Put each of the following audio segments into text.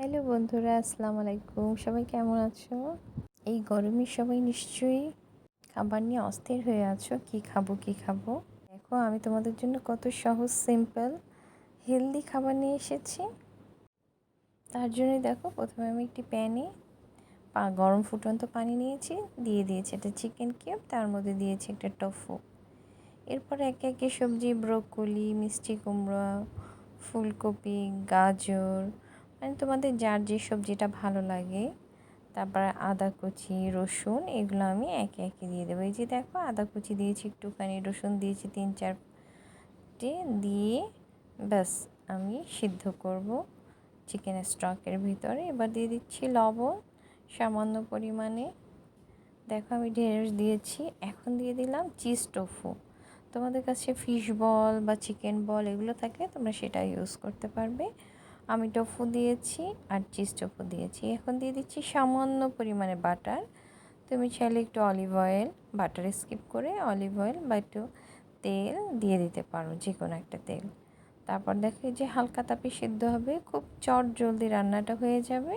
Hello বন্ধুরা, আসসালামু আলাইকুম। সবাই কেমন আছো? এই গরমে সবাই নিশ্চয়ই খাবার নিয়ে অস্থির হয়ে আছো, কি খাবো কি খাবো। দেখো, আমি তোমাদের জন্য কত সহজ, সিম্পল, হেলদি খাবার নিয়ে এসেছি। তার জন্যই দেখো, প্রথমে আমি একটি প্যানে গরম ফুটন্ত পানি নিয়েছি, দিয়ে দিয়েছি একটা চিকেন কিউব, তার মধ্যে দিয়েছি একটা টফু। এরপর একে একে সবজি, ব্রোকলি, মিষ্টি কুমড়া, ফুলকপি, গাজর, মানে তোমাদের যার যে সবজিটা ভালো লাগে, তারপরে আদা কুচি, রসুন, এগুলো আমি একে একে দিয়ে দেবো। এই যে দেখো, আদা কুচি দিয়েছি একটুখানি, রসুন দিয়েছি 3-4টে, দিয়ে ব্যাস আমি সিদ্ধ করব চিকেনের স্টকের ভিতরে। এবার দিয়ে দিচ্ছি লবণ সামান্য পরিমাণে। দেখো, আমি ঢেঁড়স দিয়েছি। এখন দিয়ে দিলাম চিজ টোফু। তোমাদের কাছে ফিশ বল বা চিকেন বল এগুলো থাকলে তোমরা সেটা ইউজ করতে পারবে। আমি টোফু দিয়েছি আর চিজ টোফু দিয়েছি। এখন দিয়ে দিচ্ছি সামান্য পরিমাণে বাটার। তুমি চাইলে একটু অলিভ অয়েল, বাটার স্কিপ করে অলিভ অয়েল বা একটু তেল দিয়ে দিতে পারো, যে কোনো একটা তেল। তারপর দেখো, যে হালকা তাপে সিদ্ধ হবে, খুব জলদি রান্নাটা হয়ে যাবে।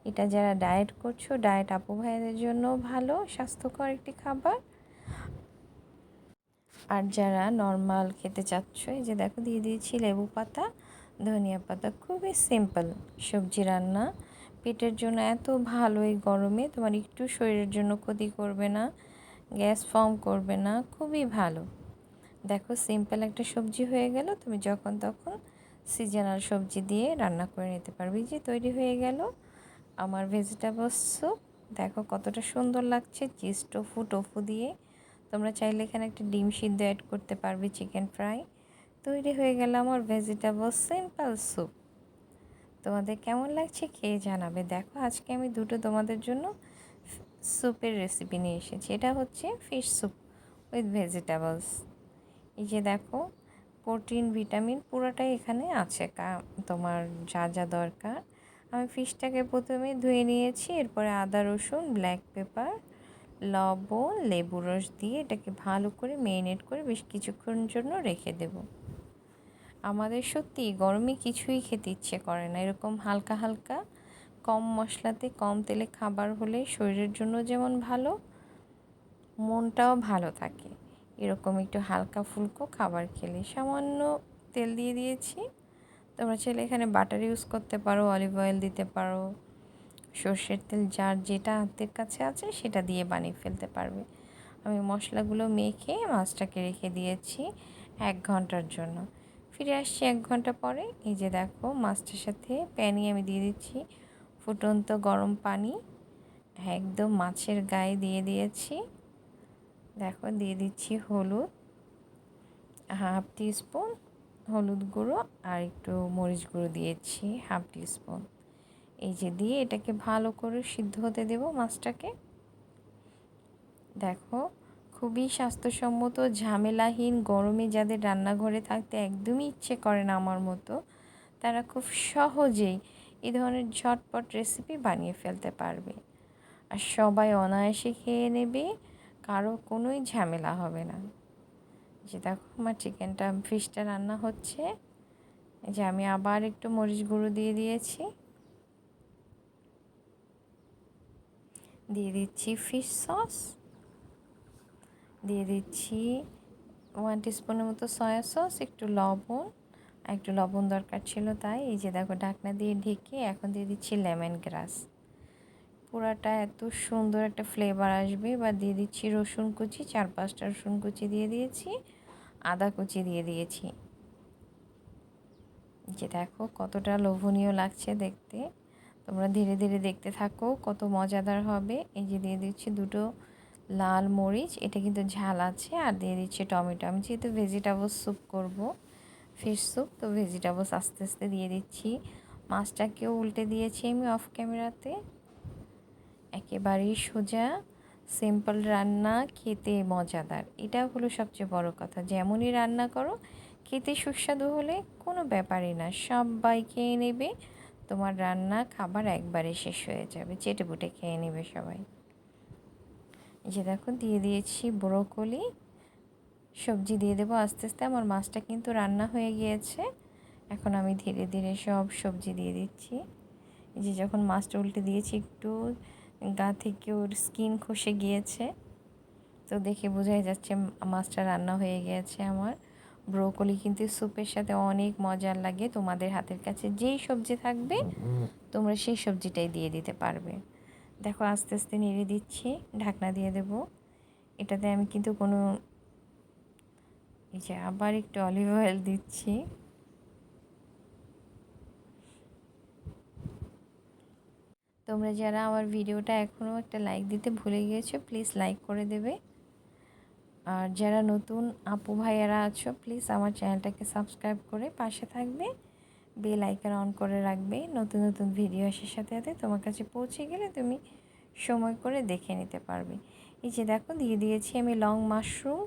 এটা যারা ডায়েট করছো, ডায়েট আপু ভাইদের জন্য ভালো, স্বাস্থ্যকর একটি খাবার। আর যারা নর্মাল খেতে চাচ্ছ, এই যে দেখো দিয়ে দিয়েছি লেবু পাতা, ধনিয়া পাতা। খুবই সিম্পল সবজি রান্না, পেটের জন্য এত ভালো। এই গরমে তোমার একটু শরীরের জন্য ক্ষতি করবে না, গ্যাস ফর্ম করবে না, খুবই ভালো। দেখো, সিম্পল একটা সবজি হয়ে গেল। তুমি যখন তখন সিজনাল সবজি দিয়ে রান্না করে নিতে পারবে। যে তৈরি হয়ে গেল আমার ভেজিটেবল স্যুপ। দেখো কতটা সুন্দর লাগছে, চিজ টোফু, টোফু দিয়ে। তোমরা চাইলে এখানে একটা ডিম সিদ্ধ অ্যাড করতে পারবে, চিকেন ফ্রাই। তৈরি হয়ে গেল আমার ভেজিটেবল সিম্পল স্যুপ। তোমাদের কেমন লাগছে খেয়ে জানাবে। দেখো, আজকে আমি দুটো তোমাদের জন্য স্যুপের রেসিপি নিয়ে এসেছি। এটা হচ্ছে ফিশ স্যুপ উইথ ভেজিটেবলস। এই যে দেখো, প্রোটিন, ভিটামিন পুরোটাই এখানে আছে, তোমার যা যা দরকার। আমি ফিশটাকে প্রথমে ধুয়ে নিয়েছি, এরপরে আদা, রসুন, ব্ল্যাক পেপার, লবণ, লেবু রস দিয়ে এটাকে ভালো করে মেরিনেট করে বেশ কিছুক্ষণ জন্য রেখে দেব। আমাদের সত্যি গরমে কিছুই খেতে ইচ্ছে করে না। এরকম হালকা হালকা, কম মশলাতে, কম তেলে খাবার হলে শরীরের জন্য যেমন ভালো, মনটাও ভালো থাকে। এরকম একটু হালকা ফুলকো খাবার খেলে। সামান্য তেল দিয়ে দিয়েছি। তোমরা চাইলে এখানে বাটার ইউজ করতে পারো, অলিভ অয়েল দিতে পারো, সর্ষের তেল যার যেটা হাতের কাছে আছে সেটা দিয়ে বানিয়ে ফেলতে পারবে। আমি মশলাগুলো মেখে মাছটাকে রেখে দিয়েছি 1 ঘন্টার জন্য। ফিরে আসছি 1 ঘন্টা পরে। এই যে দেখো, মাছটার সাথে প্যানে আমি দিয়ে দিচ্ছি ফুটন্ত গরম পানি, একদম মাছের গায়ে দিয়ে দিয়েছি। দেখো, দিয়ে দিচ্ছি হলুদ, 1/2 টিস্পুন হলুদ গুঁড়ো, আর একটু মরিচ গুঁড়ো দিয়েছি 1/2 টিস্পুন। এই যে দিয়ে এটাকে ভালো করে সিদ্ধ হতে দেব মাছটাকে। দেখো, খুবই স্বাস্থ্যসম্মত, ঝামেলাহীন, গরমে যাদের রান্নাঘরে থাকতে একদমই ইচ্ছে করে না আমার মতো, তারা খুব সহজেই এই ধরনের ঝটপট রেসিপি বানিয়ে ফেলতে পারবে। আর সবাই অনায়াসে খেয়ে নেবে, কারো কোনোই ঝামেলা হবে না। যে দেখো, আমার চিকেনটা, ফিশটা রান্না হচ্ছে। যে আমি আবার একটু মরিচ গুঁড়ো দিয়ে দিয়েছি, দিয়ে দিচ্ছি ফিশ সস, দিয়ে দিচ্ছি 1 টিস্পুনের মতো সয়া সস, একটু লবণ, একটু লবণ দরকার ছিল তাই। এই যে দেখো, ঢাকনা দিয়ে ঢেকে এখন দিয়ে দিচ্ছি লেমন গ্রাস। পুরাটা এত সুন্দর একটা ফ্লেভার আসবে। বা দিয়ে দিচ্ছি রসুন কুচি, 4-5টা রসুন কুচি দিয়ে দিয়েছি, আদা কুচি দিয়ে দিয়েছি। যে দেখো কতটা লোভনীয় লাগছে দেখতে। তোমরা ধীরে ধীরে দেখতে থাকো, কত মজাদার হবে। এই যে দিয়ে দিচ্ছি 2টো লাল মরিচ, এটা কিন্তু ঝাল আছে। আর দিয়ে দিচ্ছি টমেটো। আমি যেহেতু ভেজিটেবল স্যুপ করব, ফিশ স্যুপ, তো ভেজিটেবলস আস্তে আস্তে দিয়ে দিচ্ছি। মাছটাকেও উল্টে দিয়েছি আমি অফ ক্যামেরাতে। একেবারেই সোজা, সিম্পল রান্না, খেতে মজাদার। এটা হলো সবচেয়ে বড় কথা। যেমনই রান্না করো, খেতে সুস্বাদু হলে কোনো ব্যাপারই না, সবাই খেয়ে নেবে। তোমার রান্না খাবার একবারে শেষ হয়ে যাবে, চেটেপুটে খেয়ে নেবে সবাই। যে দেখো, দিয়ে দিয়েছি ব্রোকলি, সবজি দিয়ে দেবো আস্তে আস্তে। আমার মাছটা কিন্তু রান্না হয়ে গিয়েছে। এখন আমি ধীরে ধীরে সব সবজি দিয়ে দিচ্ছি। এই যে যখন মাছটা উল্টে দিয়েছি একটু গা থেকে ওর স্কিন খসে গিয়েছে, তো দেখে বোঝাই যাচ্ছে মাছটা রান্না হয়ে গিয়েছে আমার। ব্রোকলি কিন্তু স্যুপের সাথে অনেক মজার লাগে। তোমাদের হাতের কাছে যেই সবজি থাকবে তোমরা সেই সবজিটাই দিয়ে দিতে পারবে। দেখো আস্তে আস্তে নেড়ে দিচ্ছি, ঢাকনা দিয়ে দেব। এটাতে আমি কিন্তু কোনো, এই যে আবার একটু অলিভ অয়েল দিচ্ছি। তোমরা যারা আমার ভিডিওটা এখনও একটা লাইক দিতে ভুলে গিয়েছো, প্লিজ লাইক করে দেবে। আর যারা নতুন আপু ভাইয়ারা আছো, প্লিজ আমার চ্যানেলটাকে সাবস্ক্রাইব করে পাশে থাকবে, বেল আইকন অন করে রাখবে। নতুন নতুন ভিডিও আসার সাথে সাথে তোমার কাছে পৌঁছে গেলে তুমি সময় করে দেখে নিতে পারবে। এই যে দেখো দিয়ে দিয়েছি আমি লং মাশরুম।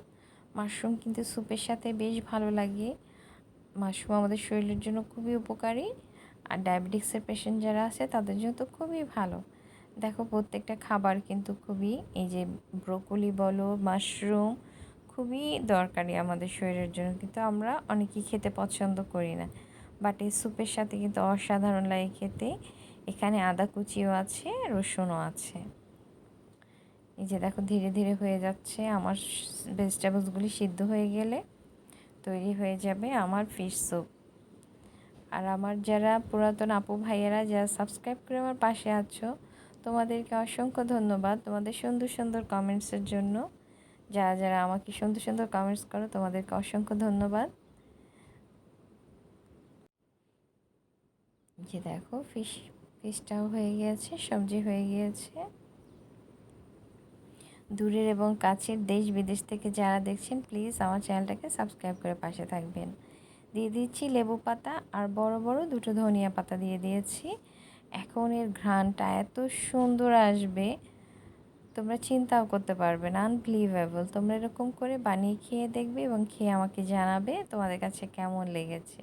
মাশরুম কিন্তু স্যুপের সাথে বেশ ভালো লাগে। মাশরুম আমাদের শরীরের জন্য খুবই উপকারী, আর ডায়াবেটিক্সের পেশেন্ট যারা আছে তাদের জন্য তো খুবই ভালো। দেখো প্রত্যেকটা খাবার কিন্তু খুবই, এই যে ব্রোকলি বলো, মাশরুম খুবই দরকারি আমাদের শরীরের জন্য, কিন্তু আমরা অনেকেই খেতে পছন্দ করি না। বাট এই স্যুপের সাথে কিন্তু অসাধারণ লাগে খেতে। এখানে আদা কুচিও আছে, রসুনও আছে। এই যে দেখো ধীরে ধীরে হয়ে যাচ্ছে আমার। ভেজিটেবলসগুলি সিদ্ধ হয়ে গেলে তৈরি হয়ে যাবে আমার ফিশ স্যুপ। আর আমার যারা পুরাতন আপু ভাইয়েরা যারা সাবস্ক্রাইব করে আমার পাশে আছো, তোমাদেরকে অসংখ্য ধন্যবাদ তোমাদের সুন্দর সুন্দর কমেন্টসের জন্য। যারা যারা আমাকে সুন্দর সুন্দর কমেন্টস করো তোমাদেরকে অসংখ্য ধন্যবাদ। যে দেখো ফিশটাও হয়ে গিয়েছে, সবজি হয়ে গিয়েছে। দূরের এবং কাছের দেশ বিদেশ থেকে যারা দেখছেন, প্লিজ আমার চ্যানেলটাকে সাবস্ক্রাইব করে পাশে থাকবেন। দিয়ে দিচ্ছি লেবু পাতা আর বড় বড় দুটো ধনিয়া পাতা দিয়ে দিয়েছি। এখন এর ঘ্রাণটা এত সুন্দর আসবে তোমরা চিন্তাও করতে পারবে না, আনবিলিভেবল। তোমরা এরকম করে বানিয়ে খেয়ে দেখবে এবং খেয়ে আমাকে জানাবে তোমাদের কাছে কেমন লেগেছে।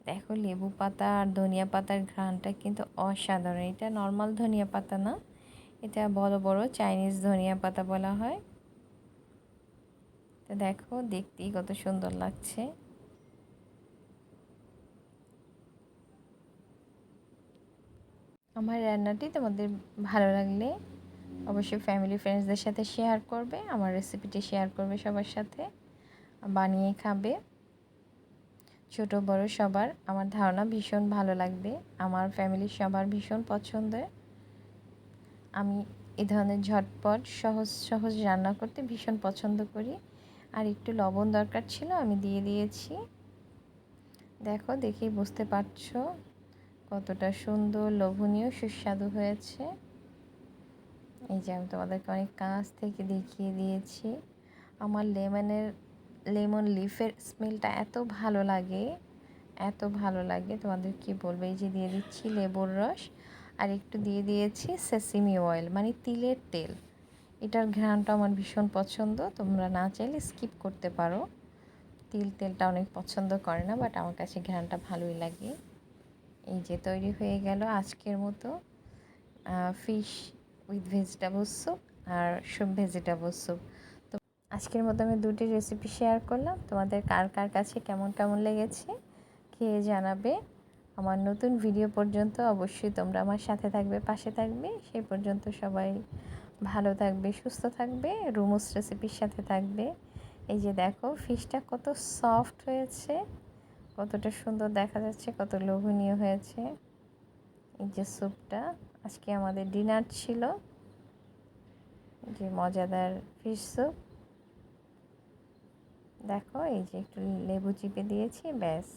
দেখো লেবু পাতা আর ধনিয়া পাতার ঘ্রাণটা কিন্তু অসাধারণ। এটা নর্মাল ধনিয়া পাতা না, এটা বড় বড় চাইনিজ ধনিয়া পাতা বলা হয়। তো দেখো দেখতেই কত সুন্দর লাগছে। আমার রান্নাটি তোমাদের ভালো লাগলে অবশ্যই ফ্যামিলি ফ্রেন্ডসদের সাথে শেয়ার করবে, আমার রেসিপিটি শেয়ার করবে সবার সাথে, বানিয়ে খাবে। ছোট বড় সবার আমার ধারণা ভীষণ ভালো লাগবে। আমার ফ্যামিলির সবার ভীষণ পছন্দের। আমি এই ধরনের ঝটপট সহজ সহজ রান্না করতে ভীষণ পছন্দ করি। আর একটু লবণ দরকার ছিল, আমি দিয়ে দিয়েছি। দেখো দেখেই বুঝতে পারছো কতটা সুন্দর, লোভনীয়, সুস্বাদু হয়েছে। এই যে আমি তোমাদেরকে অনেক কাছ থেকে দেখিয়ে দিয়েছি। আমার লেমন লিফের স্মেলটা এত ভালো লাগে, এত ভালো লাগে তোমাদের কি বলবো। এই যে দিয়ে দিচ্ছি লেবুর রস, আর একটু দিয়ে দিয়েছি সেসিমি অয়েল, মানে তিলের তেল। এটার ঘ্রাণটা আমার ভীষণ পছন্দ, তোমরা না চাইলে স্কিপ করতে পারো। তেলটা অনেক পছন্দ করে না, বাট আমার কাছে ঘ্রাণটা ভালোই লাগে। এই যে তৈরি হয়ে গেল আজকের মতো ফিশ উইথ ভেজিটেবল স্যুপ আর ভেজিটেবল স্যুপ। তো আজকের মতো আমি দুটি রেসিপি শেয়ার করলাম, তোমাদের কার কার কাছে কেমন কেমন লেগেছে খেয়ে জানাবে। আমার নতুন ভিডিও পর্যন্ত অবশ্যই তোমরা আমার সাথে থাকবে, পাশে থাকবে। সেই পর্যন্ত সবাই ভালো থাকবে, সুস্থ থাকবে, রুমুস রেসিপির সাথে থাকবে। এই যে দেখো ফিশটা কত সফট হয়েছে, কতটা সুন্দর দেখা যাচ্ছে, কত লোভনীয় হয়েছে। এই যে স্যুপটা আজকে আমাদের ডিনার ছিল, যে মজাদার ফিশ স্যুপ। দেখো এই যে একটু লেবু চিপে দিয়েছি, ব্যাস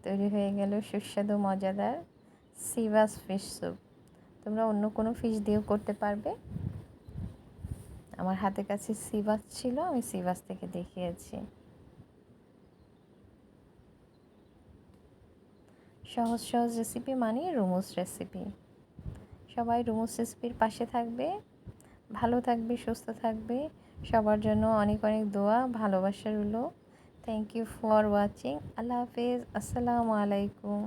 তৈরি হয়ে গেল সুস্বাদু মজাদার সিবাস ফিশ স্যুপ। তোমরা অন্য কোনো ফিশ দিয়েও করতে পারবে। আমার হাতের কাছে সিবাস ছিল, আমি সিবাস থেকে দেখিয়েছি। সহজ সহজ রেসিপি মানে রুমুস রেসিপি। সবাই রুমুস রেসিপির পাশে থাকবে, ভালো থাকবে, সুস্থ থাকবে। সবার জন্য অনেক অনেক দোয়া, ভালোবাসা রইলো। Thank you for watching. আল্লাহ হাফেজ, আসসালামু আলাইকুম।